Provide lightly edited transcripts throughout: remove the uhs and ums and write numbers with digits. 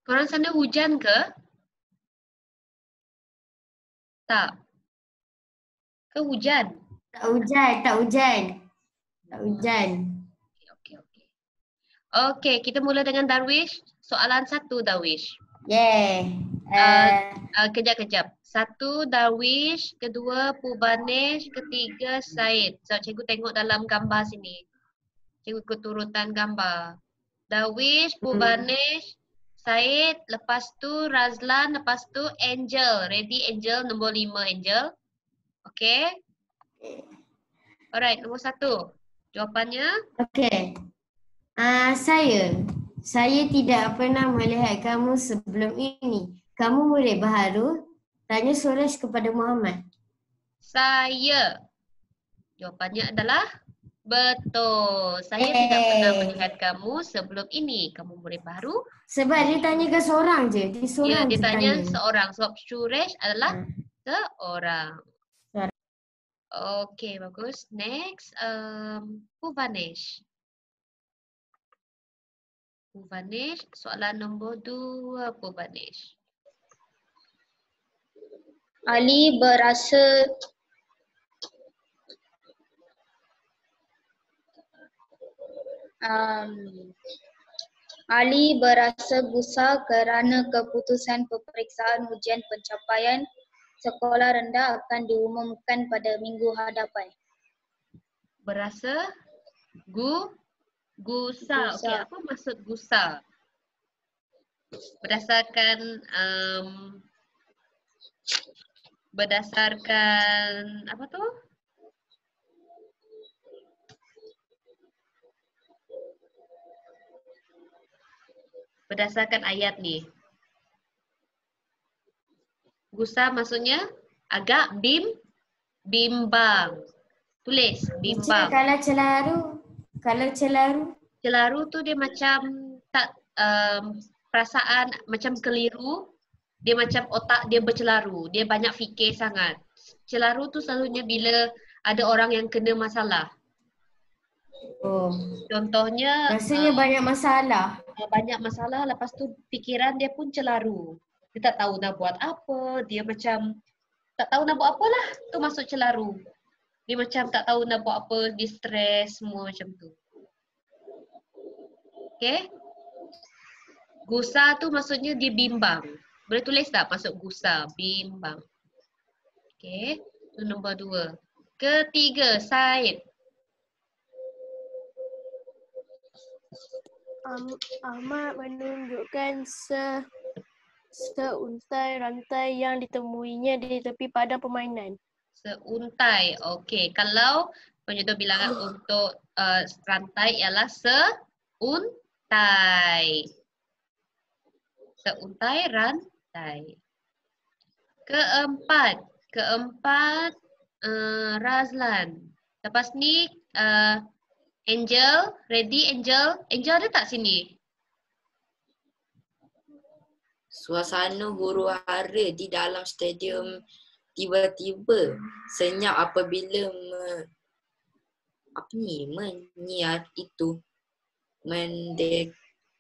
Korang sana hujan ke? Tak. Ke hujan? Tak hujan, tak hujan. Tak hujan. Okey. Okey, kita mula dengan Darwish. Soalan 1 Darwish. Yeah. Kejap. 1 Darwish, kedua Pubanesh, ketiga Said. So, cikgu tengok dalam gambar sini. Cikgu ikut urutan gambar. Darwish, Pubanesh, Said, lepas tu Razlan, lepas tu Angel. Ready Angel, nombor 5 Angel. Okay. Alright, nombor 1. Jawapannya? Okay. Saya tidak pernah melihat kamu sebelum ini. Kamu murid baru? Tanya Suresh kepada Muhammad. Saya. Jawapannya adalah betul. Saya tidak pernah melihat kamu sebelum ini. Kamu murid baru? Sebab dia tanya ke seorang je. Dia seorang dia je tanya tanya. seorang. Sebab Suresh adalah seorang. Okay, bagus. Next, Puvanesh. Soalan nombor 2, Puvanesh. Ali berasa gusar kerana keputusan peperiksaan ujian pencapaian sekolah rendah akan diumumkan pada minggu hadapan. Berasa gusar. Okey, apa maksud gusar? Berdasarkan apa tu? Berdasarkan ayat ni. Gusar maksudnya agak bimbang. Tulis bimbang. Kalau celaru. Celaru tu dia macam tak perasaan macam keliru. Dia macam otak dia bercelaru. Dia banyak fikir sangat. Celaru tu selalunya bila ada orang yang kena masalah. Oh. Contohnya Rasanya banyak masalah. Banyak masalah, lepas tu fikiran dia pun celaru. Dia tak tahu nak buat apa, dia macam tak tahu nak buat apa lah. Tu masuk celaru. Dia macam tak tahu nak buat apa, dia stres semua macam tu. Okay. Gusar tu maksudnya dia bimbang. Boleh tulis tak masuk gusar, bimbang. Okay. Tu nombor 2. Ketiga, Said. Ahmad menunjukkan seuntai rantai yang ditemuinya di tepi padang permainan. Seuntai. Okey, kalau penyentuh bilangan untuk rantai ialah seuntai. Seuntai rantai. Keempat Razlan. Lepas ni Angel, ready Angel? Angel ada tak sini? Suasana huru-hara di dalam stadium tiba-tiba senyap apabila menyiar itu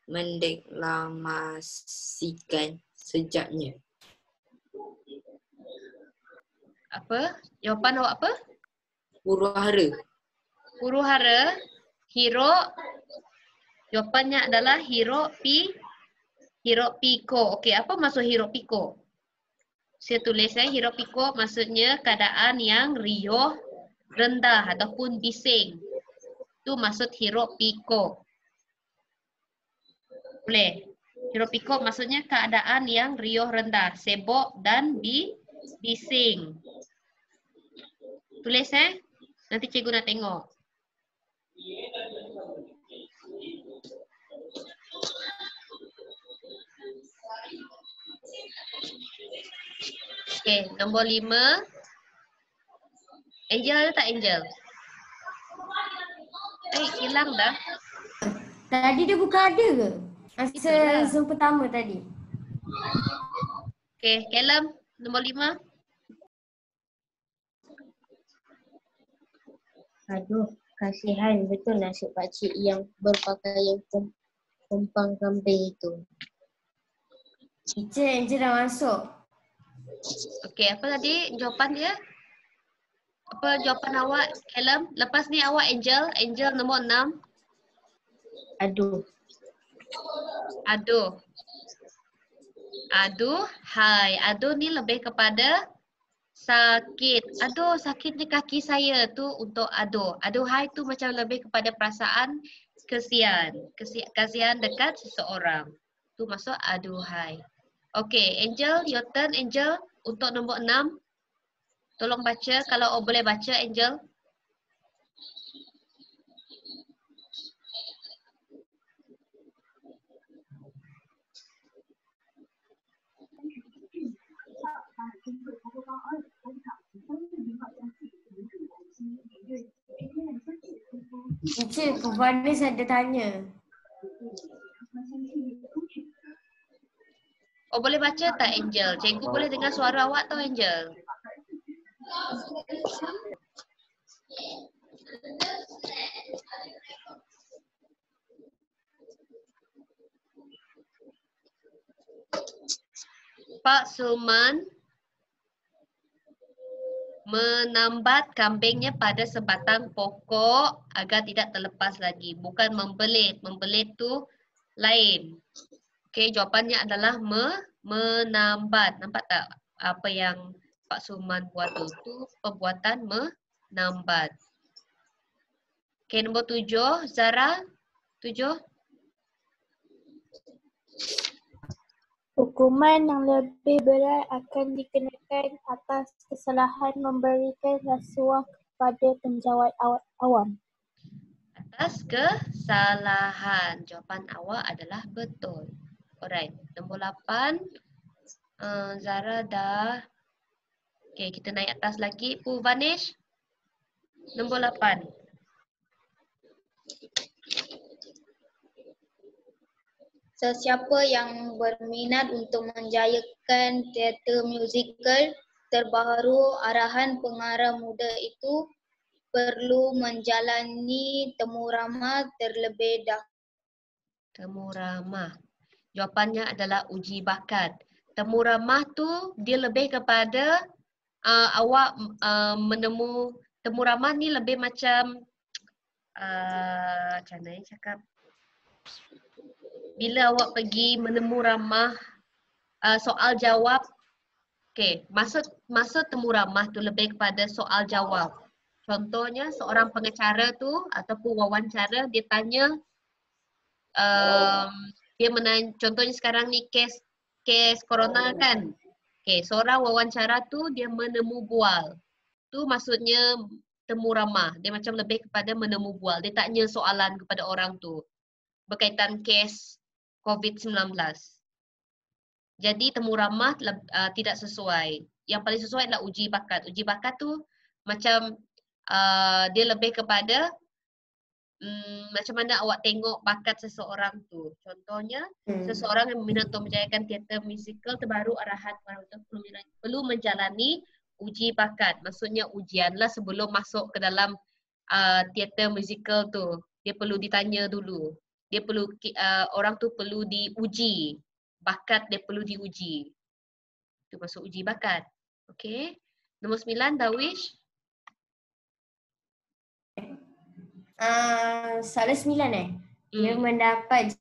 mendeklamasikan sejaknya. Apa? Jawapan awak apa? Huru-hara. Huru-hara. Hiruk. Jawapannya adalah hiruk piko. Okey, apa maksud hiruk piko? Saya tulis hiruk piko maksudnya keadaan yang riuh, rendah ataupun bising. Itu maksud hiruk piko. Boleh. Hiruk piko maksudnya keadaan yang riuh, rendah, sibuk dan bising. Tulis nanti cikgu nak tengok. Okey, nombor 5. Angel ada tak Angel? Hilang dah. Tadi dia bukan ada ke? Masa Zoom pertama tadi. Okey, Callum, nombor 5. Aduh, kasihan betul nasib pakcik yang berpakaian kompang kambing itu. Teacher, Angel dah masuk. Okey, apa tadi jawapan dia? Apa jawapan awak, Callum? Lepas ni awak Angel. Angel nombor 6. Aduh. Aduh. Aduh, hai. Aduh ni lebih kepada sakit. Aduh, sakitnya kaki saya tu untuk aduh. Aduh, hai tu macam lebih kepada perasaan kesian. Kasihan dekat seseorang. Tu masuk aduh, hai. Okey, Angel, your turn Angel untuk nombor 6. Tolong baca kalau boleh baca Angel. Teacher, Pubanis ada tanya. Oh, boleh baca tak Angel? Cikgu boleh dengar suara awak tau Angel. Pak Suman menambat kambingnya pada sebatang pokok agar tidak terlepas lagi. Bukan membelit. Membelit tu lain. Okey, jawapannya adalah menambat. Nampak tak apa yang Pak Suman buat tu? Tu perbuatan menambat. Okey, nombor 7. Zara, 7. Hukuman yang lebih berat akan dikenakan atas kesalahan memberikan rasuah kepada penjawat awam. Atas kesalahan. Jawapan awak adalah betul. Alright. Nombor 8. Zara dah. Okay, kita naik atas lagi. Vanish. Nombor 8. Sesiapa yang berminat untuk menjayakan teater musikal terbaru arahan pengarah muda itu perlu menjalani temu ramah terlebih dahulu. Temu ramah. Jawapannya adalah uji bakat. Temu ramah tu dia lebih kepada awak menemu. Temu ramah ni lebih macam macam mana cakap. Bila awak pergi menemu ramah soal jawab. Okey, maksud temu ramah tu lebih kepada soal jawab. Contohnya seorang pengacara tu ataupun wawancara dia tanya dia contohnya sekarang ni kes corona kan. Okey, seorang wawancara tu dia menemu bual. Tu maksudnya temu ramah. Dia macam lebih kepada menemu bual. Dia tanya soalan kepada orang tu berkaitan kes COVID-19. Jadi temu ramah tidak sesuai. Yang paling sesuai adalah uji bakat. Uji bakat tu macam dia lebih kepada macam mana awak tengok bakat seseorang tu. Contohnya, seseorang yang berminat untuk menjayakan teater musikal terbaru arahan perlu menjalani uji bakat. Maksudnya ujianlah sebelum masuk ke dalam teater musikal tu. Dia perlu ditanya dulu. Dia perlu orang tu perlu diuji. Bakat dia perlu diuji. Itu masuk uji bakat. Okey. Nombor 9, Darwish. Soalan 9 Dia mendapat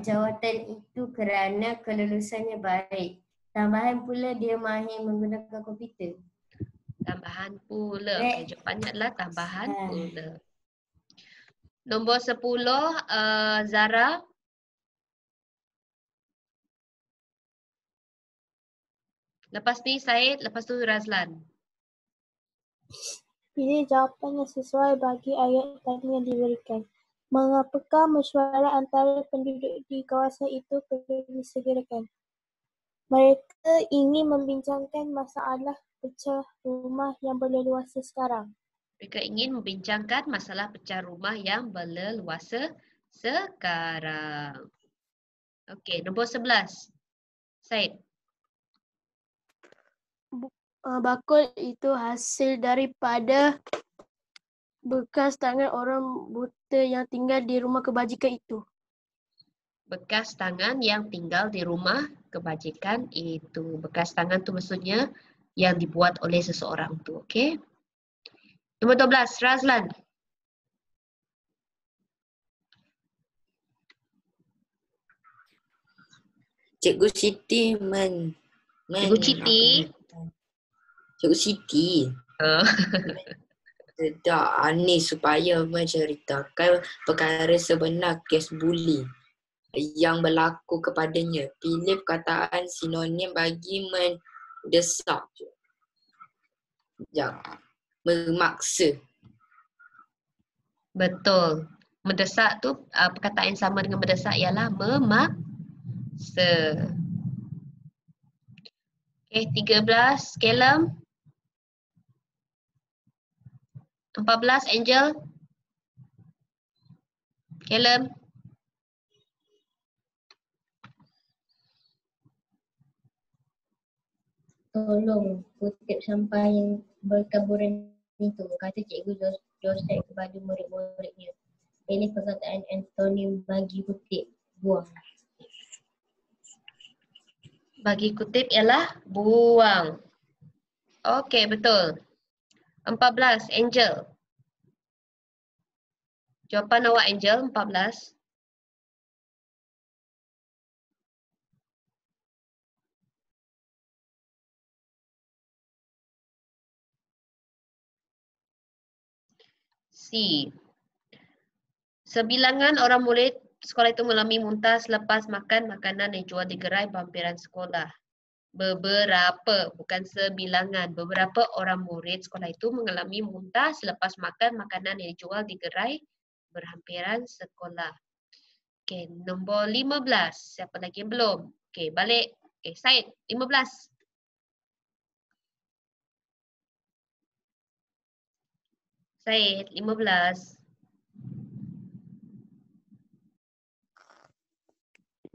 jawatan itu kerana kelulusannya baik. Tambahan pula dia mahir menggunakan komputer. Tambahan pula. Okay, jawapannya adalah tambahan pula. Nombor 10, Zara. Lepas ni Syed, lepas tu Razlan. Pilih jawapan yang sesuai bagi ayat tadi yang diberikan. Mengapakah mesyuarat antara penduduk di kawasan itu perlu disegerakan? Mereka ingin membincangkan masalah pecah rumah yang berleluasa sekarang. Mereka ingin membincangkan masalah pecah rumah yang berleluasa sekarang. Okey, nombor 11. Syed. Bakul itu hasil daripada bekas tangan orang buta yang tinggal di rumah kebajikan itu. Bekas tangan yang tinggal di rumah kebajikan itu. Bekas tangan tu maksudnya yang dibuat oleh seseorang tu. Okey. Nombor 12, Razlan. Cikgu Siti Cikgu Siti. Cikgu Siti Uh, tidak Anis supaya menceritakan perkara sebenar kes buli yang berlaku kepadanya. Pilih perkataan sinonim bagi mendesak. Sekejap. Memaksa. betul. Mendesak tu perkataan yang sama dengan mendesak ialah memaksa. Okey, 13, Caleb. 14, Angel. Caleb. Tolong kutip sampah yang berkaburan itu, kata Cikgu Joseph kepada murid-muridnya. Pilih perkataan antonim bagi kutip. Buang. Bagi kutip ialah buang. Okey, betul. 14, Angel. Jawapan awak, Angel, 14. C. Sebilangan orang murid sekolah itu mengalami muntah selepas makan makanan yang dijual di gerai berhampiran sekolah. Beberapa, bukan sebilangan. Beberapa orang murid sekolah itu mengalami muntah selepas makan makanan yang dijual di gerai berhampiran sekolah. Okey, nombor 15. Siapa lagi yang belum? Okey, balik. Okey, Said, 15. Said, 15.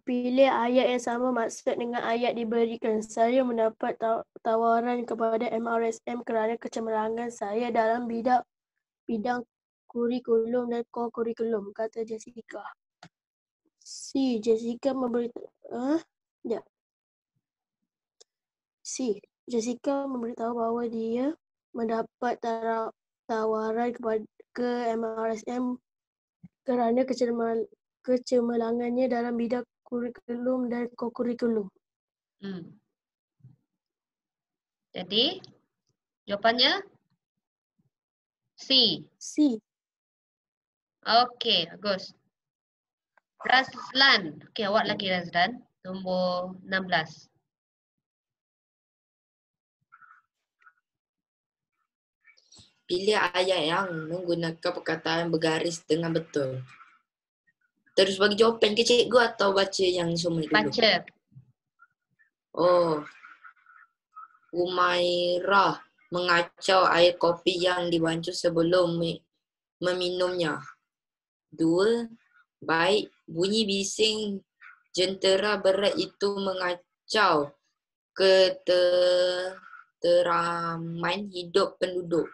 Pilih ayat yang sama maksud dengan ayat diberikan. Saya mendapat tawaran kepada MRSM kerana kecemerlangan saya dalam bidang kurikulum dan co-kurikulum, kata Jessica. C. Jessica memberitahu bahawa dia mendapat tawaran ke MRSM kerana kecemerlangannya dalam bidang kurikulum dan co-kurikulum. Jadi, jawapannya C. C. Okey, bagus. Razlan. Okey, awak lagi Razlan. Nombor 16. Pilih ayat yang menggunakan perkataan bergaris dengan betul. Terus bagi jawapan ke cikgu atau baca yang semua dulu? Baca. Oh. Umairah mengacau air kopi yang dibancuh sebelum meminumnya. 2. Baik, bunyi bising jentera berat itu mengacau keteraman hidup penduduk.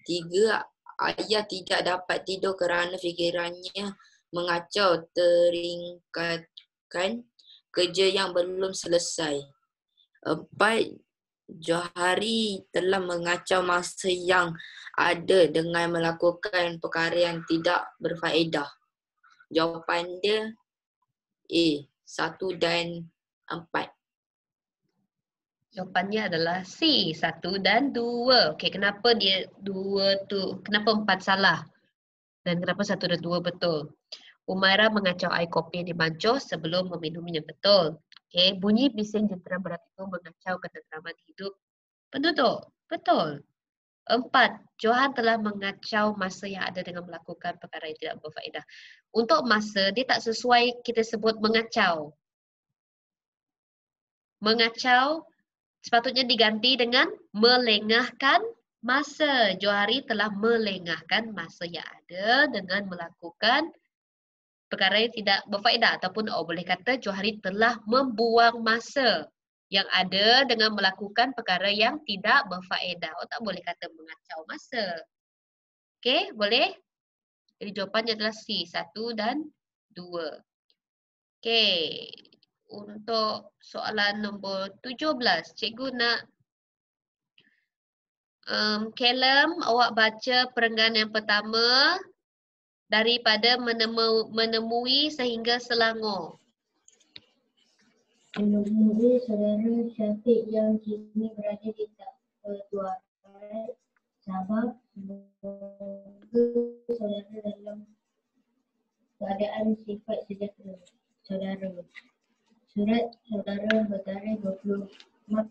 3. Ayah tidak dapat tidur kerana fikirannya mengacau teringkatkan kerja yang belum selesai. 4. Johari telah mengacau masa yang ada dengan melakukan perkara yang tidak berfaedah. Jawapan dia A, 1 dan 4. Jawapannya adalah C, 1 dan 2. Okey, kenapa dia 2 tu, kenapa 4 salah? Dan kenapa 1 dan 2 betul? Umairah mengacau air kopi yang dibancuh sebelum meminumnya, betul. Okey, bunyi bising jentera berat itu mengacau ketenteraman hidup penduduk, betul. 4, Johan telah mengacau masa yang ada dengan melakukan perkara yang tidak berfaedah. Untuk masa, dia tak sesuai kita sebut mengacau. Mengacau sepatutnya diganti dengan melengahkan masa. Johari telah melengahkan masa yang ada dengan melakukan perkara yang tidak berfaedah. Ataupun boleh kata Johari telah membuang masa yang ada dengan melakukan perkara yang tidak berfaedah. Tak boleh kata mengacau masa. Okey, boleh? Jadi jawapannya adalah C, 1 dan 2. Okey. Untuk soalan nombor 17, cikgu nak Caleb, awak baca perenggan yang pertama daripada menemui sehingga Selangor. Menemui saudara Syafiq yang kini berada di Tuaran Sabah. Semoga saudara dalam keadaan sifat sejahtera. Saudara. Surat saudara bertarikh 20 Mac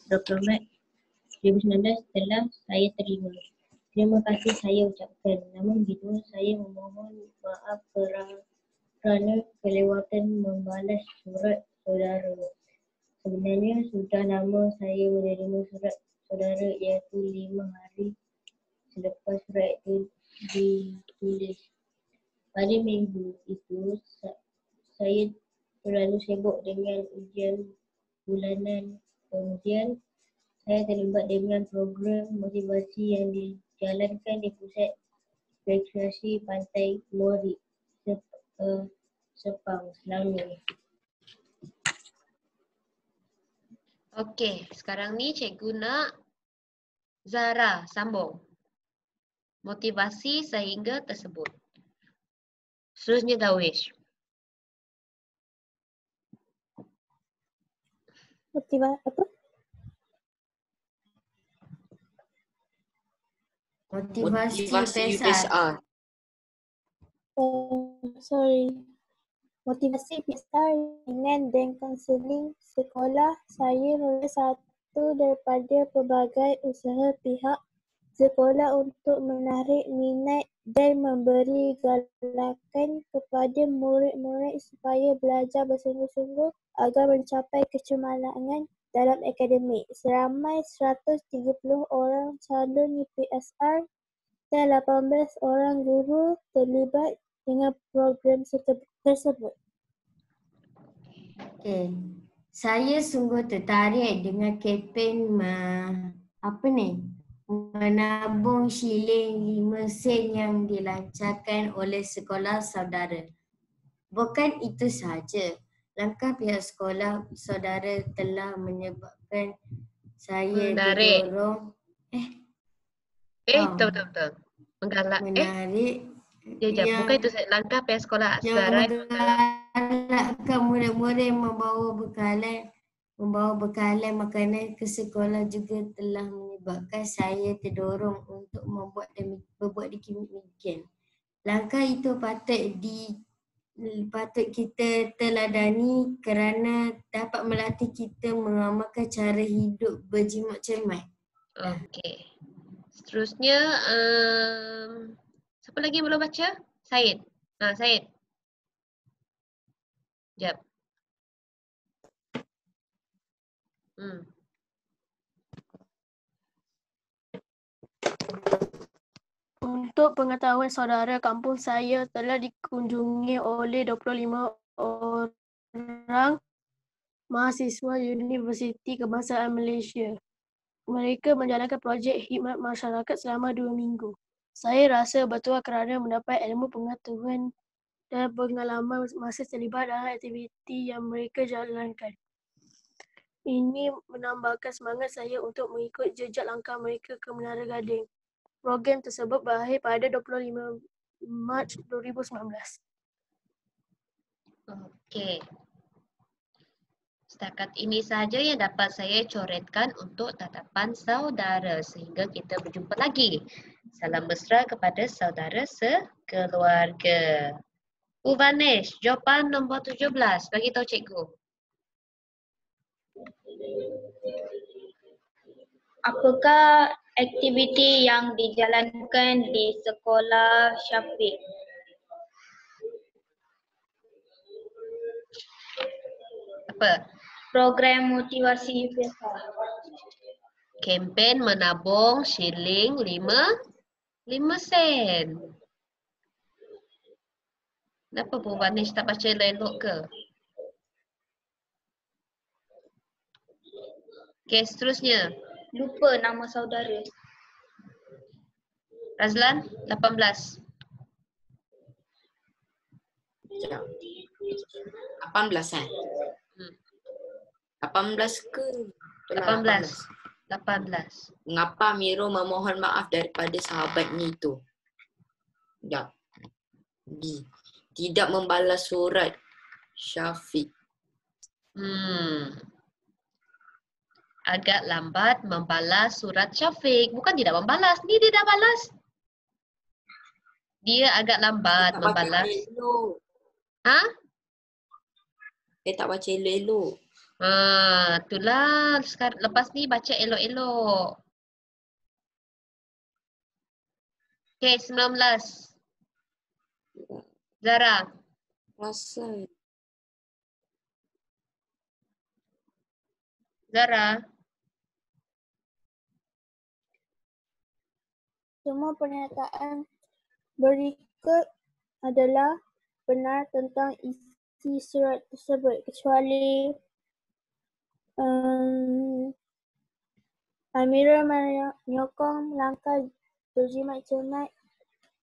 2019 telah saya terima. Terima kasih saya ucapkan. Namun begitu saya memohon maaf kerana kelewatan membalas surat saudara. Sebenarnya sudah lama saya menerima surat saudara iaitu 5 hari selepas surat itu ditulis. Pada minggu itu saya terlalu sibuk dengan ujian bulanan. Kemudian saya terlibat dengan program motivasi yang dijalankan di pusat rekreasi Pantai Mori, Sepang, Selangor. Okey, sekarang ni cikgu nak Zara sambung. Motivasi sehingga tersebut. Seterusnya Darwish. Motivasi Motivasi PSR. Sorry. Motivasi PSR dengan konseling sekolah, saya melalui satu daripada pelbagai usaha pihak sekolah untuk menarik minat dan memberi galakan kepada murid-murid supaya belajar bersungguh-sungguh agar mencapai kecemerlangan dalam akademik. Seramai 130 orang calon PSR dan 18 orang guru terlibat dengan program tersebut. Okey. Saya sungguh tertarik dengan kempen menabung shilling 5 sen yang dilancarkan oleh sekolah saudara. Bukan itu sahaja, langkah pihak sekolah saudara telah menyebabkan saya Menarik. didorong Betul. Menggalak. menarik Sekejap, bukan itu langkah pihak sekolah yang saudara. menggalakkan murid-murid membawa bekalan makanan ke sekolah juga telah menyebabkan saya terdorong untuk berbuat demikian. Langkah itu patut kita teladani kerana dapat melatih kita mengamalkan cara hidup berjimat cermat. Okey. Seterusnya, siapa lagi yang belum baca? Syed. Syed. Sekejap. Untuk pengetahuan saudara, kampung saya telah dikunjungi oleh 25 orang mahasiswa Universiti Kebangsaan Malaysia. Mereka menjalankan projek khidmat masyarakat selama 2 minggu. Saya rasa betul kerana mendapat ilmu pengetahuan dan pengalaman masa terlibat dalam aktiviti yang mereka jalankan. Ini menambahkan semangat saya untuk mengikut jejak langkah mereka ke Menara Gading. Program tersebut berakhir pada 25 Mac 2019. Okey. Setakat ini sahaja yang dapat saya coretkan untuk tatapan saudara sehingga kita berjumpa lagi. Salam mesra kepada saudara sekeluarga. Vanesh, jawapan nombor 17. Bagi tahu cikgu. Apakah aktiviti yang dijalankan di sekolah Syafiq? Apa? Program motivasi PSR. Kempen menabung shilling 5 sen. Kenapa Bu Vanesh tak baca elok ke? Okey, seterusnya. Lupa nama saudara. Razlan, 18. Sekejap. 18 kan? 18 ke? Benar 18. 18. Mengapa Miro memohon maaf daripada sahabatnya itu? Sekejap. B. Tidak membalas surat Syafiq. Agak lambat membalas surat Syafiq. Bukan tidak membalas. Ni dia dah balas. Dia agak lambat Tak baca membalas. elok-elok. Ha? Dia tak baca elok-elok. Itulah. Sekarang, lepas ni baca elok-elok. Okay, 19. Zara. Rasa. Zara. Semua pernyataan berikut adalah benar tentang isi surat tersebut kecuali Amirul menyokong langkah berjimat cermat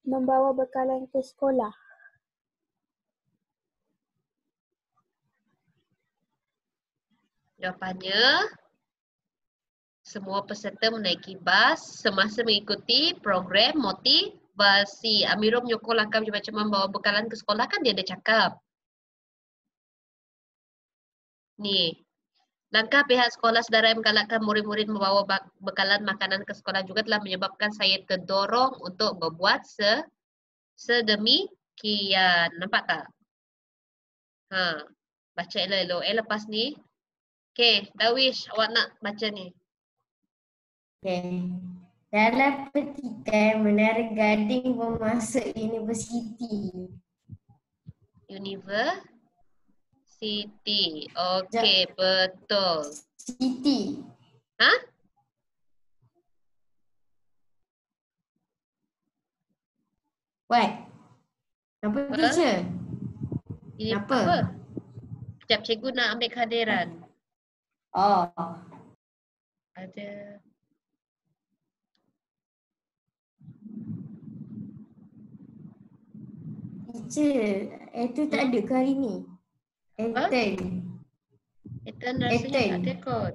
membawa bekalan ke sekolah. Jawapannya, semua peserta menaiki bas semasa mengikuti program motivasi. Amirul menyokong langkah berjimat cermat membawa bekalan ke sekolah, kan dia ada cakap. Ni, langkah pihak sekolah saudara yang menggalakkan murid-murid membawa bekalan makanan ke sekolah juga telah menyebabkan saya terdorong untuk berbuat sedemikian. Nampak tak? Baca elok-elok. Lepas ni. Okay, Darwish, awak nak baca ni. Okay. Dalam petikan Menara Gading bermasuk universiti. University. Okay, betul. City. Ha? What? Apa teacher? Ini Apa? Sekejap, cikgu nak ambil kehadiran. Oh. Ada. Teacher, itu tak ada ke hari ni? Ethan. Ethan rasanya tak ada kot.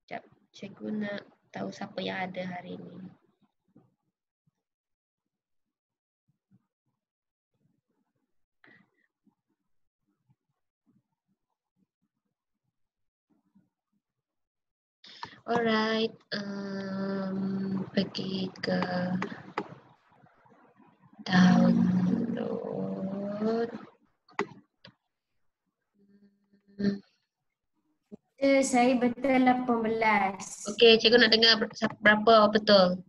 Sekejap, cikgu nak tahu siapa yang ada hari ni. Alright, pergi ke download. Saya betul 18. Okey, cikgu nak dengar berapa betul.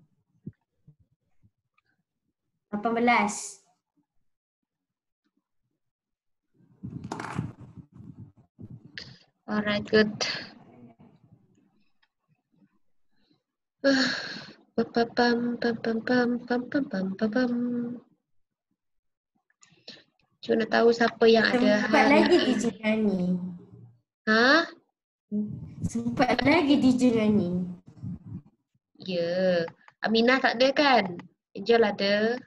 18. Alright, good. Cikgu nak tahu siapa yang ada Sempat hari lagi ini. teacher nyanyi. Ha? Sempat lagi teacher nyanyi. Ya. Aminah tak ada kan? Angel ada.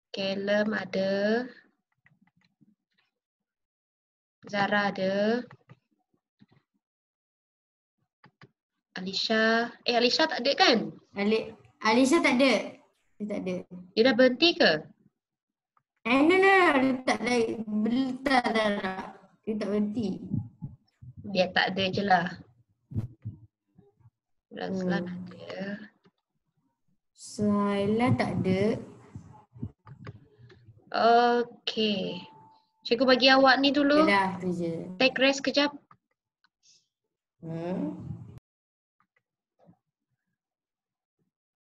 Caleb ada. Zara ada. Alisha. Alisha tak ada kan? Alisha tak ada. Dia tak ada. Dia dah berhenti ke? No. Dia tak lagi. Tak dah. Dia tak berhenti. Dia tak ada je lah. Selan ada. Suhaila tak ada. Okey. Cikgu bagi awak ni dulu. Dah tu je. Take rest kejap.